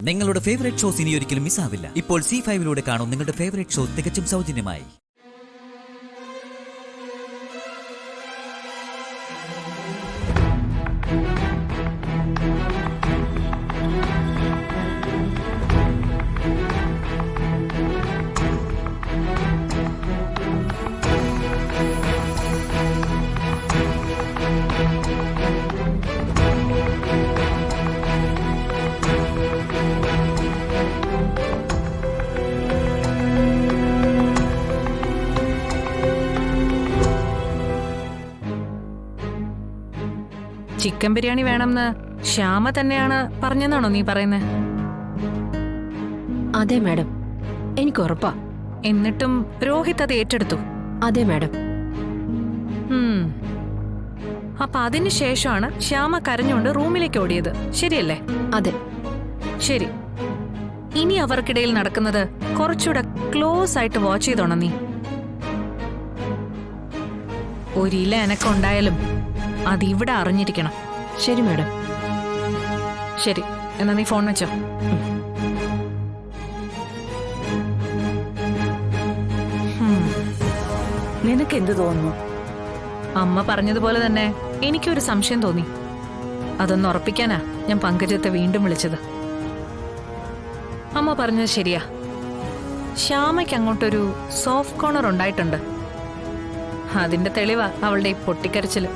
നിങ്ങളുടെ favourite shows ഇനി ഒരിക്കലും മിസ്സാവില്ല. ഇപ്പോൾ C5 കാണും നിങ്ങളുടെ ഫേവറേറ്റ് ഷോ തികച്ചും സൗജന്യമായി. ചിക്കൻ ബിരിയാണി വേണമെന്ന് ശ്യാമ തന്നെയാണ് പറഞ്ഞെന്നാണോ നീ പറയുന്നത്? അതെ മാഡം, എനിക്ക് ഉറപ്പാ. എന്നിട്ടും രോഹിത് അത് ഏറ്റെടുത്തു? അതെ മാഡം. അപ്പൊ അതിന് ശേഷമാണ് ശ്യാമ കരഞ്ഞുകൊണ്ട് റൂമിലേക്ക് ഓടിയത്, ശരിയല്ലേ? അതെ. ശരി, ഇനി അവർക്കിടയിൽ നടക്കുന്നത് കുറച്ചുകൂടെ ക്ലോസ് ആയിട്ട് വാച്ച് ചെയ്തോണം നീ. ഒരില എനക്കുണ്ടായാലും അതിവിടെ അറിഞ്ഞിരിക്കണം. ശരി മാഡം. ശരി, എന്നാ നീ ഫോൺ വെച്ചോ. നിനക്ക് എന്ത് തോന്നുന്നു? അമ്മ പറഞ്ഞതുപോലെ തന്നെ എനിക്കൊരു സംശയം തോന്നി. അതൊന്ന് ഉറപ്പിക്കാനാ ഞാൻ പങ്കജത്തെ വീണ്ടും വിളിച്ചത്. അമ്മ പറഞ്ഞത് ശരിയാ, ശ്യാമയ്ക്ക് അങ്ങോട്ടൊരു സോഫ്റ്റ് കോർണർ ഉണ്ടായിട്ടുണ്ട്. അതിന്റെ തെളിവാ അവളുടെ ഈ പൊട്ടിക്കരച്ചില്.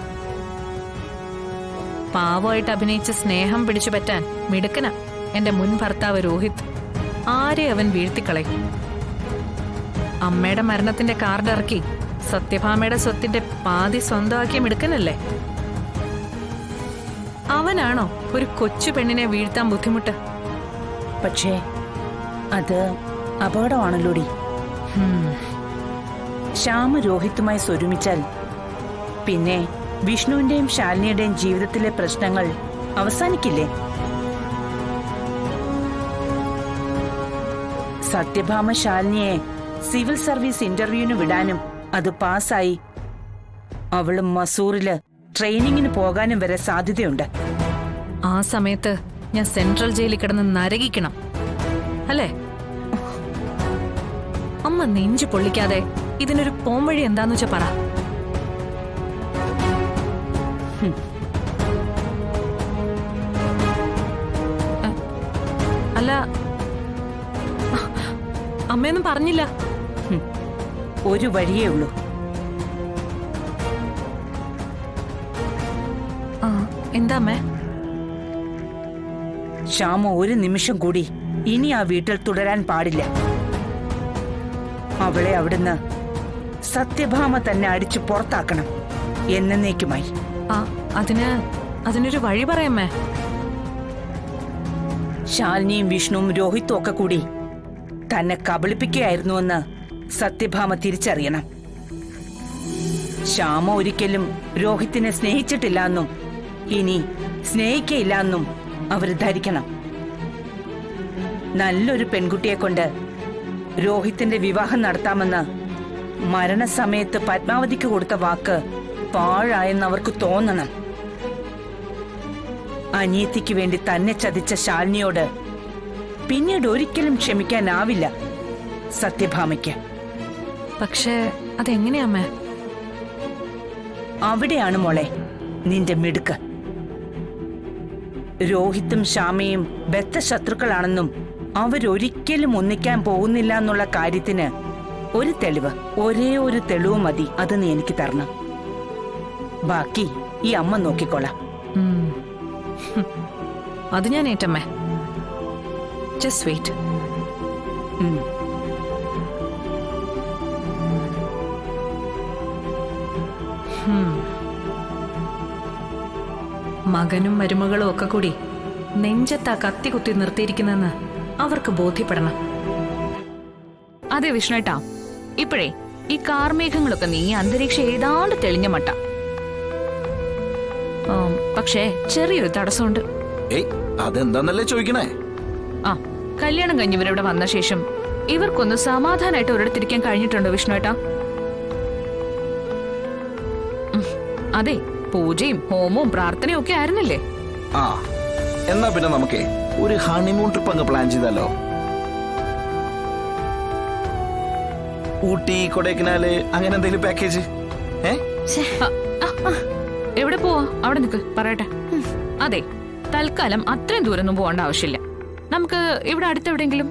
പാവമായിട്ട് അഭിനയിച്ച് സ്നേഹം പിടിച്ചു പറ്റാൻ മിടുക്കന എന്റെ മുൻ ഭർത്താവ് രോഹിത്. ആരെ അവൻ വീഴ്ത്തിക്കളയും. അമ്മയുടെ മരണത്തിന്റെ കാർഡ് ഇറക്കി സത്യഭാമയുടെ സ്വത്തിന്റെ പാതി സ്വന്തമാക്കിയ മിടുക്കനല്ലേ അവനാണോ ഒരു കൊച്ചു പെണ്ണിനെ വീഴ്ത്താൻ ബുദ്ധിമുട്ട്? പക്ഷേ അത് അപകടമാണല്ലോടി. ശ്യാമ രോഹിത്തുമായി സ്വരുമിച്ചാൽ പിന്നെ വിഷ്ണുവിന്റെയും ശാലിനിയുടെയും ജീവിതത്തിലെ പ്രശ്നങ്ങൾ അവസാനിക്കില്ലേ? സത്യഭാമ ശാലിനിയെ സിവിൽ സർവീസ് ഇന്റർവ്യൂവിന് വിടാനും അത് പാസ്സായി അവളും മസൂറില് ട്രെയിനിങ്ങിന് പോകാനും വരെ സാധ്യതയുണ്ട്. ആ സമയത്ത് ഞാൻ സെൻട്രൽ ജയിലിൽ കിടന്ന് നരകിക്കണം അല്ലേ? അമ്മ നെഞ്ചു പൊള്ളിക്കാതെ ഇതിനൊരു പോംവഴി എന്താന്ന് വെച്ചാ പറ. അല്ല, അമ്മയൊന്നും പറഞ്ഞില്ല. ഒരു വഴിയേ ഉള്ളൂ. എന്താ അമ്മേ? ശ്യാമ ഒരു നിമിഷം കൂടി ഇനി ആ വീട്ടിൽ തുടരാൻ പാടില്ല. അവളെ അവിടുന്ന് സത്യഭാമ തന്നെ അടിച്ചു പുറത്താക്കണം എന്നേക്കുമായി. അതിനൊരു വഴി പറയാമേ. ശാലിനിയും വിഷ്ണുവും രോഹിത്തും ഒക്കെ കൂടി തന്നെ കബളിപ്പിക്കുകയായിരുന്നുവെന്ന് സത്യഭാമ തിരിച്ചറിയണം. ശ്യാമ ഒരിക്കലും രോഹിത്തിനെ സ്നേഹിച്ചിട്ടില്ല എന്നും ഇനി സ്നേഹിക്കയില്ല എന്നും അവര് ധരിക്കണം. നല്ലൊരു പെൺകുട്ടിയെ കൊണ്ട് രോഹിത്തിന്റെ വിവാഹം നടത്താമെന്ന് മരണസമയത്ത് പത്മാവതിക്ക് കൊടുത്ത വാക്ക് പാഴായെന്ന് അവർക്ക് തോന്നണം. അനിയത്തിക്ക് വേണ്ടി തന്നെ ചതിച്ച ശാലിനിയോട് പിന്നീട് ഒരിക്കലും ക്ഷമിക്കാനാവില്ല സത്യഭാമയ്ക്ക്. പക്ഷേ അതെങ്ങനെയാമ്മേ? അവിടെയാണ് മോളെ നിന്റെ മിടുക്ക്. രോഹിത്തും ശ്യാമയും ബദ്ധശത്രുക്കളാണെന്നും അവരൊരിക്കലും ഒന്നിക്കാൻ പോകുന്നില്ല എന്നുള്ള കാര്യത്തിന് ഒരു തെളിവ്, ഒരേ ഒരു തെളിവ് മതി. അത് നീ എനിക്ക് തരണം. ബാക്കി ഈ അമ്മ നോക്കിക്കോളാം. അത് ഞാൻ ഏറ്റമ്മേ. Just wait. മകനും മരുമകളും ഒക്കെ കൂടി നെഞ്ചത്താ കത്തി കുത്തി നിർത്തിയിരിക്കുന്നെന്ന് അവർക്ക് ബോധ്യപ്പെടണം. അതെ വിഷ്ണുട്ടാ, ഇപ്പോഴേ ഈ കാർമേഘങ്ങളൊക്കെ നീ അന്തരീക്ഷം ഏതാണ്ട് തെളിഞ്ഞ മട്ട. പക്ഷേ ചെറിയൊരു തടസ്സമുണ്ട്. അതെന്താന്നല്ലേ ചോദിക്കണേ? കല്യാണം കഴിഞ്ഞവരിവിടെ വന്ന ശേഷം ഇവർക്കൊന്ന് സമാധാനമായിട്ട് ഒരിടത്തിരിക്കാൻ കഴിഞ്ഞിട്ടുണ്ടോ വിഷ്ണുട്ടാ? അതെ, പൂജയും ഹോമവും പ്രാർത്ഥനയും ഒക്കെ ആയിരുന്നില്ലേ? എന്നാ പിന്നെ നമുക്കേ ഒരു ഹണിമൂൺ ട്രിപ്പ് അങ്ങ് പ്ലാൻ ചെയ്താലോ? ഊട്ടി, കൊടൈക്കനാല്, അങ്ങനെ എന്തെങ്കിലും പാക്കേജ്? എവിടെ പോവാ? അവിടെ നിൽക്ക്, പറയട്ടെ. അതെ, തൽക്കാലം അത്രയും ദൂരമൊന്നും പോകേണ്ട ആവശ്യമില്ല. നമുക്ക് ഇവിടെ അടുത്തെവിടെയെങ്കിലും.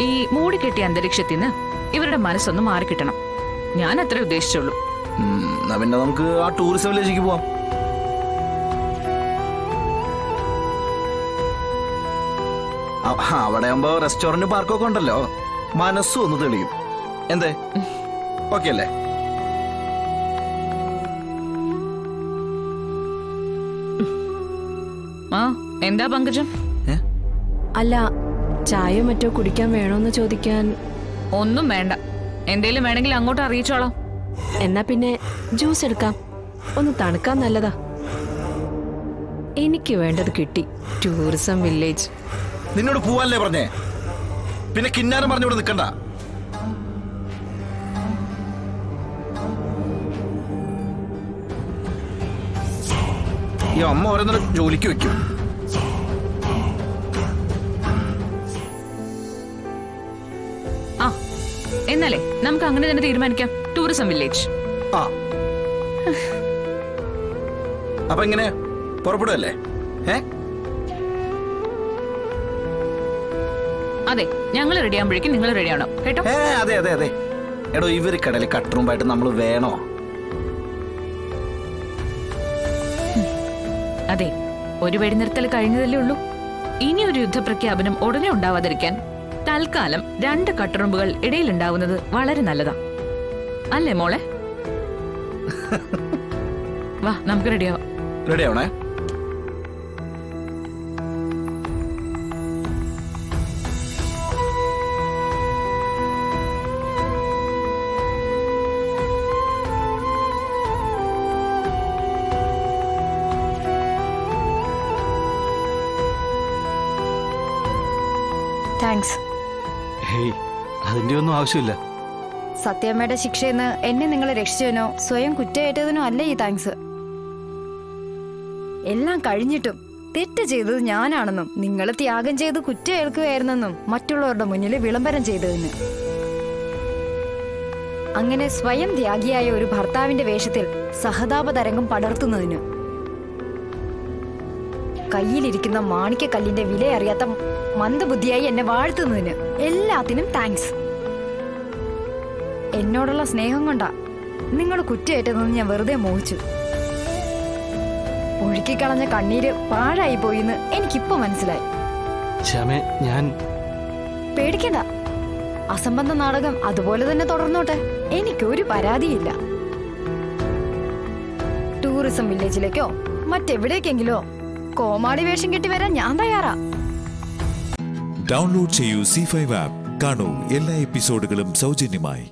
ഈ മൂടിക്കെട്ടിയ അന്തരീക്ഷത്തിൽ നിന്ന് ഇവരുടെ മനസ്സൊന്ന് മാറിക്കിട്ടണം. ഞാൻ അത്രേ ഉദ്ദേശിച്ചുള്ളൂ. എന്നാ പിന്നെ നമുക്ക് ആ ടൂറിസം വില്ലേജിലേക്ക് പോവാം. അവിടെ ആകുമ്പോ റെസ്റ്റോറന്റ് പാർക്കൊക്കെ ഉണ്ടല്ലോ, മനസ്സും ഒന്ന് തെളിയും. എന്തേ, ഓക്കെ അല്ലേ? ആ, എന്താ പങ്കജം? അല്ല, ചായയോ മറ്റോ കുടിക്കാൻ വേണോന്ന് ചോദിക്കാൻ. ഒന്നും വേണ്ട. എന്തേലും വേണമെങ്കിൽ അങ്ങോട്ട് അറിയിച്ചോളാം. എന്നാ പിന്നെ ജ്യൂസ് എടുക്കാം, ഒന്ന് തണുക്കാൻ നല്ലതാ. എനിക്ക് വേണ്ടത് കിട്ടി, ടൂറിസം വില്ലേജ്. നിന്നോട് പോവാനല്ലേ പറഞ്ഞേ? പിന്നെ കിന്നാരം പറഞ്ഞിവിടെ നിൽക്കണ്ട. ഈ അമ്മ ഓരോന്നും ജോലിക്ക് വെക്കും. ആ, എന്നാലേ നമുക്ക് അങ്ങനെ തന്നെ തീരുമാനിക്കാം, ടൂറിസം വില്ലേജ്. ആ, അപ്പൊ ഇങ്ങനെ പുറപ്പെടുവല്ലേ? അതെ, ഞങ്ങൾ റെഡി ആകുമ്പോഴേക്കും നിങ്ങൾ റെഡി ആവണം കേട്ടോ. അതെ അതെ അതെ. എടോ, ഇവര് കടലിൽ കട്ടറുമ്പായിട്ട് നമ്മൾ വേണോ? അതെ, ഒരു വെടിനിർത്തൽ കഴിഞ്ഞതല്ലേ ഉള്ളൂ. ഇനി ഒരു യുദ്ധപ്രഖ്യാപനം ഉടനെ ഉണ്ടാവാതിരിക്കാൻ തൽക്കാലം 2 കട്ടറുമ്പുകൾ ഇടയിലുണ്ടാവുന്നത് വളരെ നല്ലതാ, അല്ലേ മോളെ? വാ, നമുക്ക് റെഡിയാവാം. റെഡി ആവണേ. താങ്ക്സ്. ഹേയ്, അതിന്റെ ഒന്നും ആവശ്യമില്ല. സത്യമ്മയുടെ ശിക്ഷയെന്ന് എന്നെ നിങ്ങൾ രക്ഷിച്ചതിനോ സ്വയം കുറ്റയേറ്റതിനോ അല്ല ഈ താങ്ക്സ്. എല്ലാം കഴിഞ്ഞിട്ടും തെറ്റ് ചെയ്തത് ഞാനാണെന്നും നിങ്ങൾ ത്യാഗം ചെയ്ത് കുറ്റം ഏൽക്കുകയായിരുന്നെന്നും മറ്റുള്ളവരുടെ മുന്നിൽ വിളംബരം ചെയ്തതിന്. അങ്ങനെ സ്വയം ത്യാഗിയായ ഒരു ഭർത്താവിന്റെ വേഷത്തിൽ സഹതാപ തരംഗം പടർത്തുന്നതിന്. കയ്യിലിരിക്കുന്ന മാണിക്യക്കല്ലിന്റെ വില അറിയാത്ത മന്ദബുദ്ധിയായി എന്നെ വാഴ്ത്തുന്നതിന് എല്ലാത്തിനും താങ്ക്സ്. എന്നോടുള്ള സ്നേഹം കൊണ്ടാ നിങ്ങൾ കുറ്റയേറ്റതെന്ന് ഞാൻ വെറുതെ മോഹിച്ചു. ഒഴുക്കിക്കളഞ്ഞ കണ്ണീര് പാഴായി പോയിന്ന് എനിക്കിപ്പോ മനസ്സിലായി. ഞാൻ പേടിക്കണ്ട, അസംബന്ധ നാടകം അതുപോലെ തന്നെ തുടർന്നോട്ടെ, എനിക്കൊരു പരാതിയില്ല. ടൂറിസം വില്ലേജിലേക്കോ മറ്റെവിടേക്കെങ്കിലോ കോമാളി വേഷം കെട്ടി വരാൻ ഞാൻ തയ്യാറാ. ഡൗൺലോഡ് ചെയ്യൂ C5 ആപ്പ്. കാണൂ എല്ലാ എപ്പിസോഡുകളും സൗജന്യമായി.